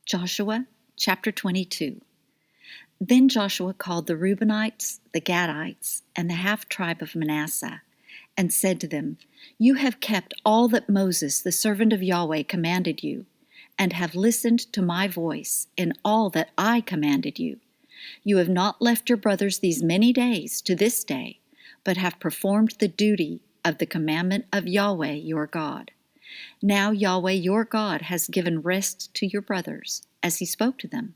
Joshua chapter 22. Then Joshua called the Reubenites, the Gadites, and the half-tribe of Manasseh, and said to them, You have kept all that Moses, the servant of Yahweh, commanded you, and have listened to my voice in all that I commanded you. You have not left your brothers these many days to this day, but have performed the duty of the commandment of Yahweh your God. Now Yahweh your God has given rest to your brothers, as he spoke to them.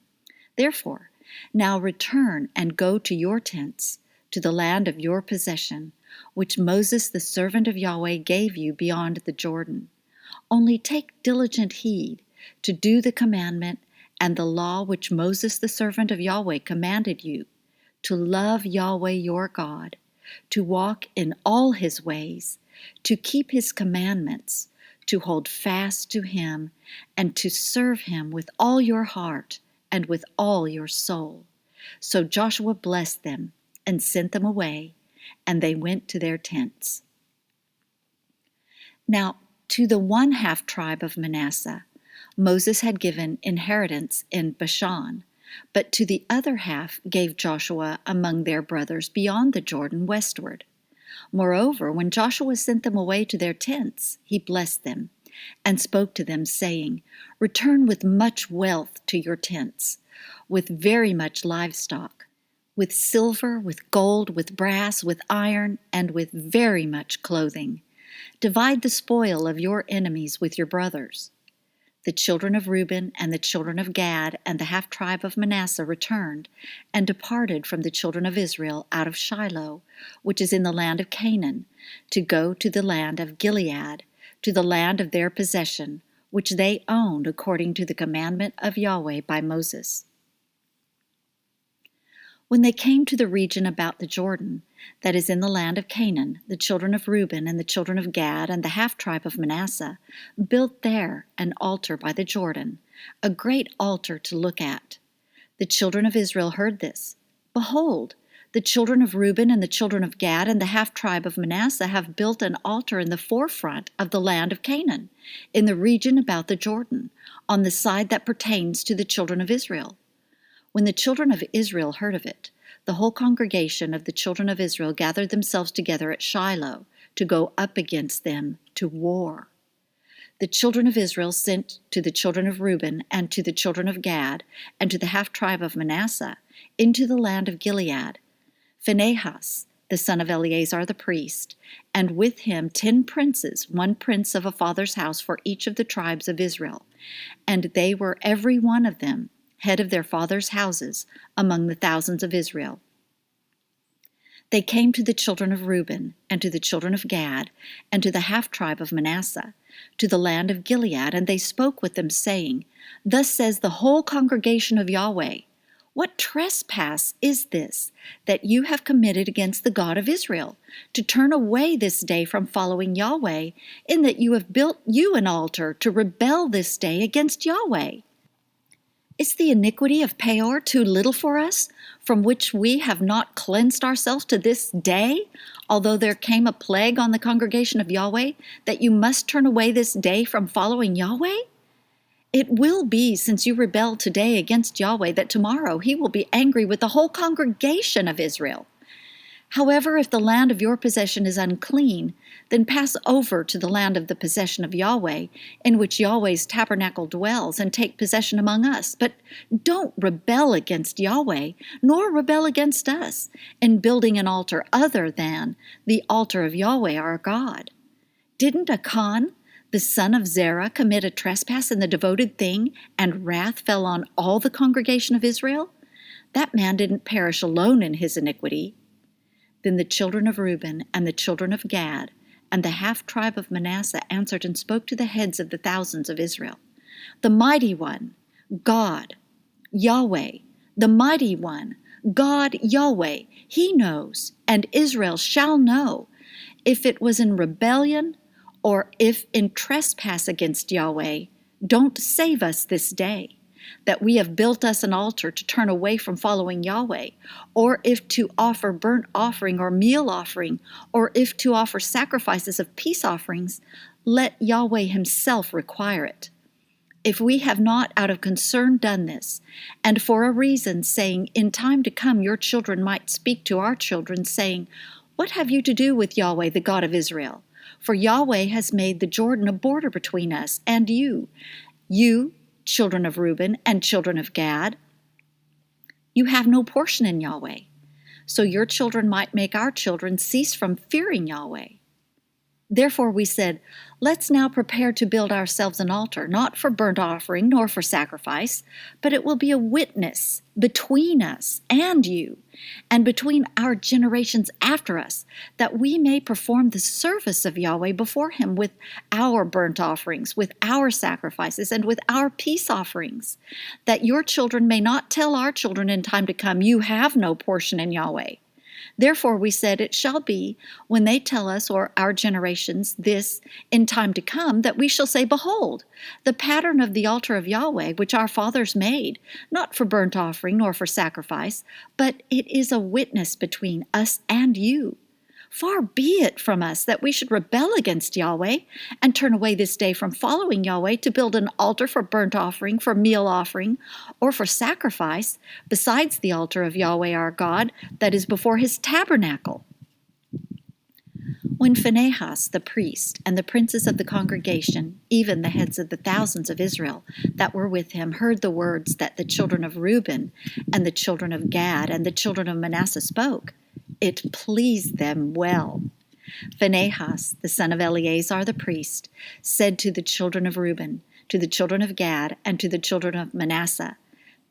Therefore, now return and go to your tents, to the land of your possession, which Moses the servant of Yahweh gave you beyond the Jordan. Only take diligent heed to do the commandment and the law which Moses the servant of Yahweh commanded you, to love Yahweh your God, to walk in all his ways, to keep his commandments, to hold fast to him, and to serve him with all your heart and with all your soul. So Joshua blessed them and sent them away, and they went to their tents. Now, to the one half tribe of Manasseh, Moses had given inheritance in Bashan, but to the other half gave Joshua among their brothers beyond the Jordan westward. Moreover, when Joshua sent them away to their tents, he blessed them, and spoke to them, saying, Return with much wealth to your tents, with very much livestock, with silver, with gold, with brass, with iron, and with very much clothing. Divide the spoil of your enemies with your brothers. The children of Reuben and the children of Gad and the half-tribe of Manasseh returned and departed from the children of Israel out of Shiloh, which is in the land of Canaan, to go to the land of Gilead, to the land of their possession, which they owned according to the commandment of Yahweh by Moses. When they came to the region about the Jordan, that is in the land of Canaan, the children of Reuben and the children of Gad and the half-tribe of Manasseh built there an altar by the Jordan, a great altar to look at. The children of Israel heard this. Behold, the children of Reuben and the children of Gad and the half-tribe of Manasseh have built an altar in the forefront of the land of Canaan, in the region about the Jordan, on the side that pertains to the children of Israel. When the children of Israel heard of it, the whole congregation of the children of Israel gathered themselves together at Shiloh to go up against them to war. The children of Israel sent to the children of Reuben and to the children of Gad and to the half-tribe of Manasseh into the land of Gilead Phinehas, the son of Eleazar the priest, and with him 10 princes, 1 prince of a father's house for each of the tribes of Israel, and they were every one of them head of their fathers' houses among the thousands of Israel. They came to the children of Reuben and to the children of Gad and to the half-tribe of Manasseh, to the land of Gilead, and they spoke with them, saying, Thus says the whole congregation of Yahweh, What trespass is this that you have committed against the God of Israel, to turn away this day from following Yahweh, in that you have built you an altar to rebel this day against Yahweh? Is the iniquity of Peor too little for us, from which we have not cleansed ourselves to this day, although there came a plague on the congregation of Yahweh, that you must turn away this day from following Yahweh? It will be, since you rebel today against Yahweh, that tomorrow he will be angry with the whole congregation of Israel. However, if the land of your possession is unclean, then pass over to the land of the possession of Yahweh, in which Yahweh's tabernacle dwells, and take possession among us. But don't rebel against Yahweh, nor rebel against us, in building an altar other than the altar of Yahweh our God. Didn't Achan, the son of Zerah, commit a trespass in the devoted thing, and wrath fell on all the congregation of Israel? That man didn't perish alone in his iniquity. Then the children of Reuben and the children of Gad and the half-tribe of Manasseh answered and spoke to the heads of the thousands of Israel. The mighty one, God, Yahweh, the mighty one, God, Yahweh, he knows, and Israel shall know, if it was in rebellion or if in trespass against Yahweh. Don't save us this day, that we have built us an altar to turn away from following Yahweh, or if to offer burnt offering or meal offering, or if to offer sacrifices of peace offerings, let Yahweh himself require it. If we have not out of concern done this, and for a reason, saying, in time to come your children might speak to our children, saying, what have you to do with Yahweh, the God of Israel? For Yahweh has made the Jordan a border between us and you, children of Reuben and children of Gad. You have no portion in Yahweh. So your children might make our children cease from fearing Yahweh. Therefore we said, let's now prepare to build ourselves an altar, not for burnt offering nor for sacrifice, but it will be a witness between us and you, and between our generations after us, that we may perform the service of Yahweh before him with our burnt offerings, with our sacrifices, and with our peace offerings, that your children may not tell our children in time to come, you have no portion in Yahweh. Therefore we said, it shall be, when they tell us, or our generations, this in time to come, that we shall say, behold, the pattern of the altar of Yahweh, which our fathers made, not for burnt offering nor for sacrifice, but it is a witness between us and you. Far be it from us that we should rebel against Yahweh and turn away this day from following Yahweh to build an altar for burnt offering, for meal offering, or for sacrifice, besides the altar of Yahweh our God that is before his tabernacle. When Phinehas the priest and the princes of the congregation, even the heads of the thousands of Israel that were with him, heard the words that the children of Reuben and the children of Gad and the children of Manasseh spoke, it pleased them well. Phinehas, the son of Eleazar the priest, said to the children of Reuben, to the children of Gad, and to the children of Manasseh,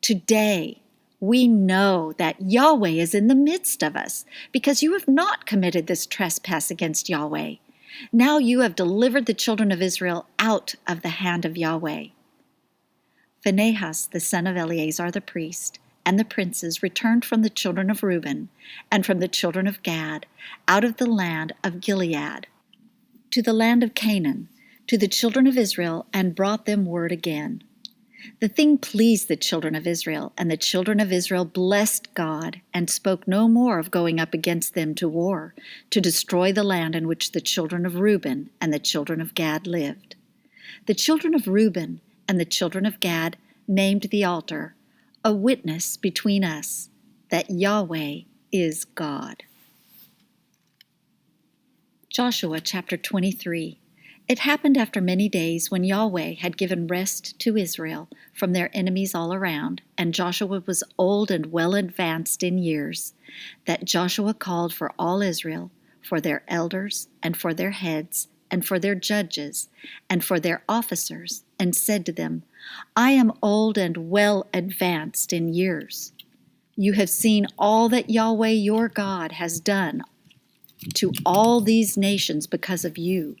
today we know that Yahweh is in the midst of us, because you have not committed this trespass against Yahweh. Now you have delivered the children of Israel out of the hand of Yahweh. Phinehas, the son of Eleazar the priest, and the princes returned from the children of Reuben and from the children of Gad out of the land of Gilead to the land of Canaan, to the children of Israel, and brought them word again. The thing pleased the children of Israel, and the children of Israel blessed God, and spoke no more of going up against them to war, to destroy the land in which the children of Reuben and the children of Gad lived. The children of Reuben and the children of Gad named the altar, a witness between us, that Yahweh is God. Joshua chapter 23. It happened after many days, when Yahweh had given rest to Israel from their enemies all around, and Joshua was old and well advanced in years, that Joshua called for all Israel, for their elders, and for their heads, and for their judges, and for their officers, and said to them, I am old and well advanced in years. You have seen all that Yahweh your God has done to all these nations because of you.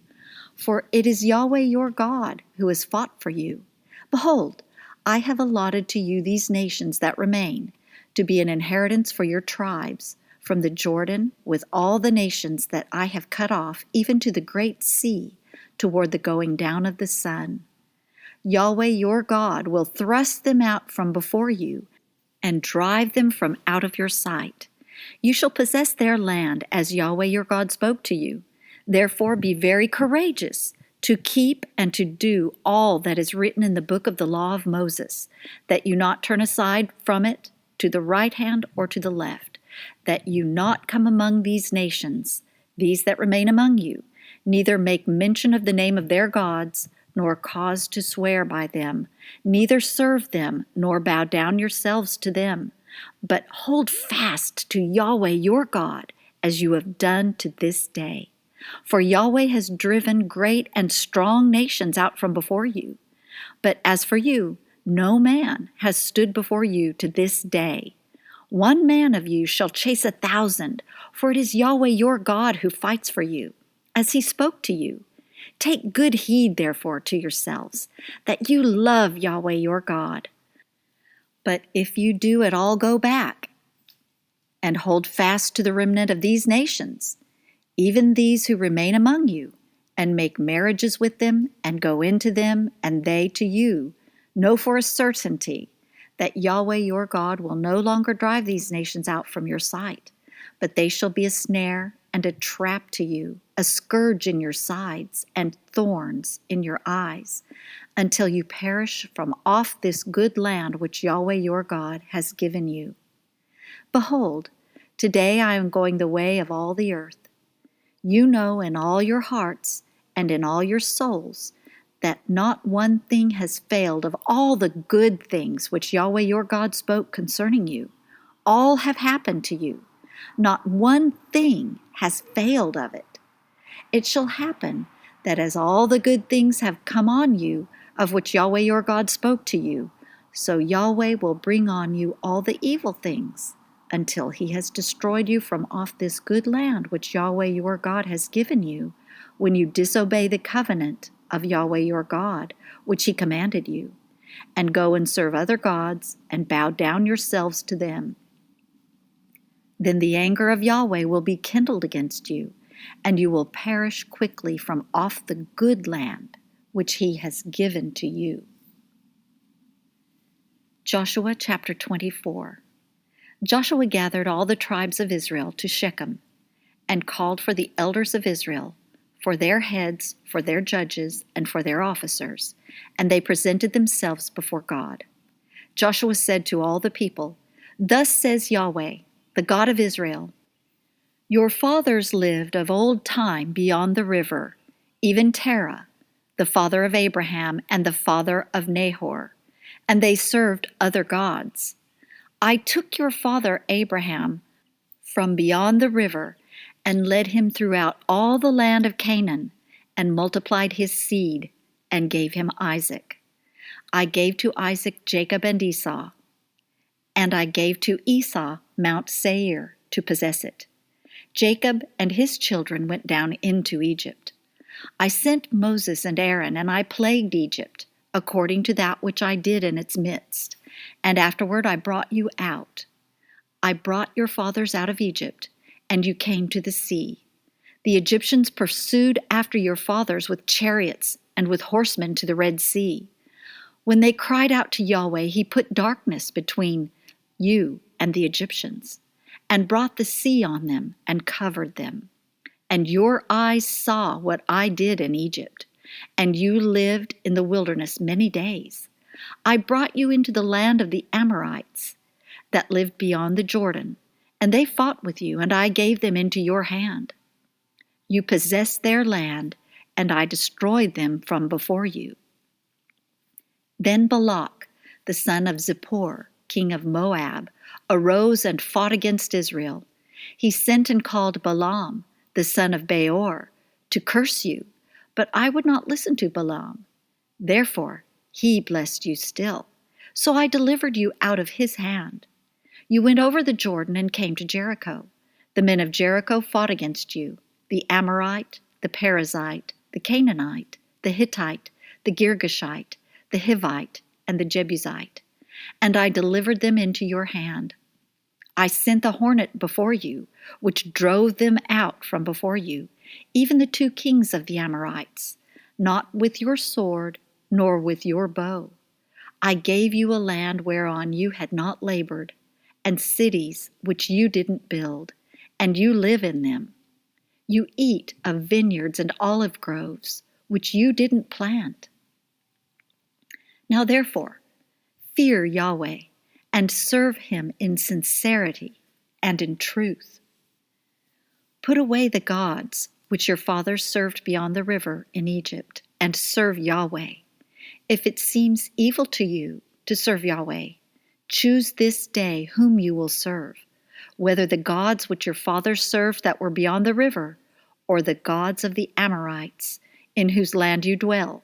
For it is Yahweh your God who has fought for you. Behold, I have allotted to you these nations that remain, to be an inheritance for your tribes, from the Jordan, with all the nations that I have cut off, even to the great sea, toward the going down of the sun. Yahweh your God will thrust them out from before you, and drive them from out of your sight. You shall possess their land, as Yahweh your God spoke to you. Therefore be very courageous, to keep and to do all that is written in the book of the law of Moses, that you not turn aside from it to the right hand or to the left, that you not come among these nations, these that remain among you, neither make mention of the name of their gods, nor cause to swear by them, neither serve them, nor bow down yourselves to them, but hold fast to Yahweh your God, as you have done to this day. For Yahweh has driven great and strong nations out from before you. But as for you, no man has stood before you to this day. 1 man of you shall chase 1,000, for it is Yahweh your God who fights for you, as he spoke to you. Take good heed, therefore, to yourselves, that you love Yahweh your God. But if you do at all go back, and hold fast to the remnant of these nations, even these who remain among you, and make marriages with them, and go into them, and they to you, know for a certainty that Yahweh your God will no longer drive these nations out from your sight, but they shall be a snare and a trap to you, a scourge in your sides, and thorns in your eyes, until you perish from off this good land which Yahweh your God has given you. Behold, today I am going the way of all the earth. You know in all your hearts and in all your souls that not one thing has failed of all the good things which Yahweh your God spoke concerning you. All have happened to you. Not one thing has failed of it. It shall happen that as all the good things have come on you, of which Yahweh your God spoke to you, so Yahweh will bring on you all the evil things, until he has destroyed you from off this good land which Yahweh your God has given you, when you disobey the covenant of Yahweh your God, which he commanded you, and go and serve other gods, and bow down yourselves to them. Then the anger of Yahweh will be kindled against you, and you will perish quickly from off the good land which he has given to you. Joshua chapter 24. Joshua gathered all the tribes of Israel to Shechem, and called for the elders of Israel, for their heads, for their judges, and for their officers, and they presented themselves before God. Joshua said to all the people, Thus says Yahweh, the God of Israel, Your fathers lived of old time beyond the river, even Terah, the father of Abraham and the father of Nahor, and they served other gods. I took your father Abraham from beyond the river and led him throughout all the land of Canaan, and multiplied his seed, and gave him Isaac. I gave to Isaac Jacob and Esau, and I gave to Esau Mount Seir to possess it. Jacob and his children went down into Egypt. I sent Moses and Aaron, and I plagued Egypt, according to that which I did in its midst. And afterward I brought you out. I brought your fathers out of Egypt, and you came to the sea. The Egyptians pursued after your fathers with chariots and with horsemen to the Red Sea. When they cried out to Yahweh, he put darkness between you and the Egyptians, and brought the sea on them and covered them. And your eyes saw what I did in Egypt, and you lived in the wilderness many days. I brought you into the land of the Amorites that lived beyond the Jordan, and they fought with you, and I gave them into your hand. You possessed their land, and I destroyed them from before you. Then Balak, the son of Zippor, king of Moab, arose and fought against Israel. He sent and called Balaam, the son of Beor, to curse you, but I would not listen to Balaam. Therefore he blessed you still. So I delivered you out of his hand. You went over the Jordan and came to Jericho. The men of Jericho fought against you, the Amorite, the Perizzite, the Canaanite, the Hittite, the Girgashite, the Hivite, and the Jebusite, and I delivered them into your hand. I sent the hornet before you, which drove them out from before you, even the 2 kings of the Amorites, not with your sword, nor with your bow. I gave you a land whereon you had not labored, and cities which you didn't build, and you live in them. You eat of vineyards and olive groves, which you didn't plant. Now therefore, fear Yahweh, and serve him in sincerity and in truth. Put away the gods which your fathers served beyond the river in Egypt, and serve Yahweh. If it seems evil to you to serve Yahweh, choose this day whom you will serve, whether the gods which your fathers served that were beyond the river, or the gods of the Amorites, in whose land you dwell.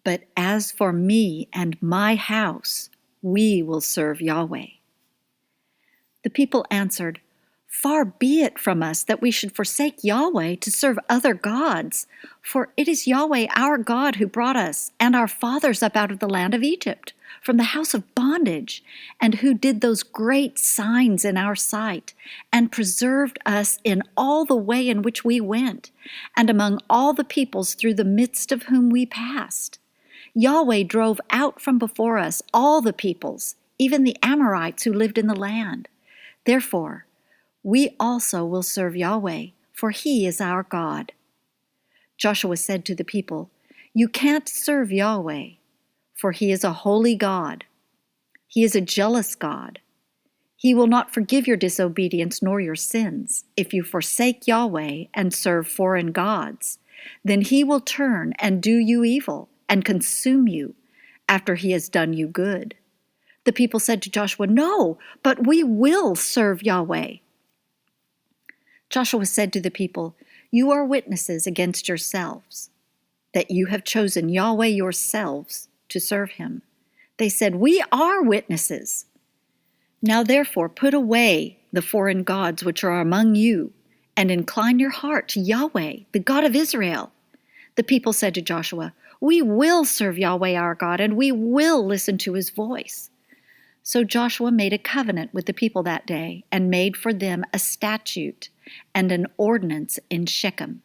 But as for me and my house, we will serve Yahweh. The people answered, Far be it from us that we should forsake Yahweh to serve other gods, for it is Yahweh our God who brought us and our fathers up out of the land of Egypt, from the house of bondage, and who did those great signs in our sight, and preserved us in all the way in which we went, and among all the peoples through the midst of whom we passed. Yahweh drove out from before us all the peoples, even the Amorites who lived in the land. Therefore, we also will serve Yahweh, for he is our God. Joshua said to the people, You can't serve Yahweh, for he is a holy God. He is a jealous God. He will not forgive your disobedience nor your sins. If you forsake Yahweh and serve foreign gods, then he will turn and do you evil and consume you after he has done you good. The people said to Joshua, "No, but we will serve Yahweh." Joshua said to the people, "You are witnesses against yourselves, that you have chosen Yahweh yourselves to serve him." They said, "We are witnesses." Now therefore put away the foreign gods which are among you, and incline your heart to Yahweh, the God of Israel. The people said to Joshua, "We will serve Yahweh our God, and we will listen to his voice." So Joshua made a covenant with the people that day, and made for them a statute and an ordinance in Shechem.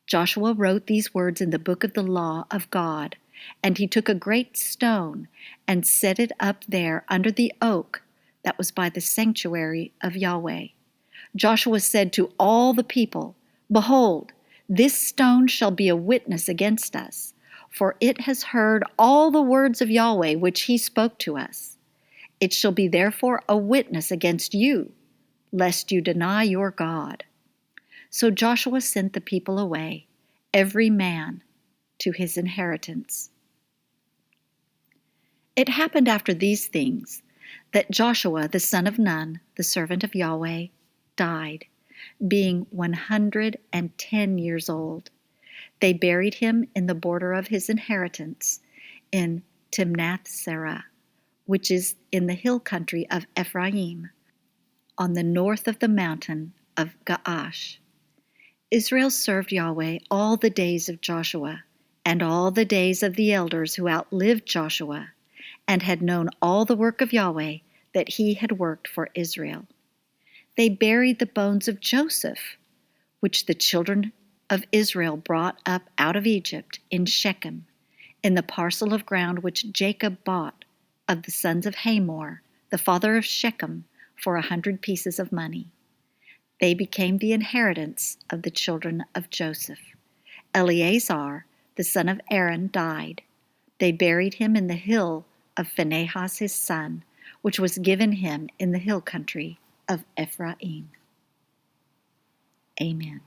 Joshua wrote these words in the book of the law of God, and he took a great stone and set it up there under the oak that was by the sanctuary of Yahweh. Joshua said to all the people, "Behold, this stone shall be a witness against us, for it has heard all the words of Yahweh which he spoke to us. It shall be therefore a witness against you, lest you deny your God." So Joshua sent the people away, every man to his inheritance. It happened after these things that Joshua the son of Nun, the servant of Yahweh, died, being 110 years old. They buried him in the border of his inheritance in Timnath-serah, which is in the hill country of Ephraim, on the north of the mountain of Gaash. Israel served Yahweh all the days of Joshua, and all the days of the elders who outlived Joshua, and had known all the work of Yahweh that he had worked for Israel. They buried the bones of Joseph, which the children of Israel brought up out of Egypt, in Shechem, in the parcel of ground which Jacob bought of the sons of Hamor, the father of Shechem, for 100 pieces of money. They became the inheritance of the children of Joseph. Eleazar, the son of Aaron, died. They buried him in the hill of Phinehas his son, which was given him in the hill country of Ephraim. Amen.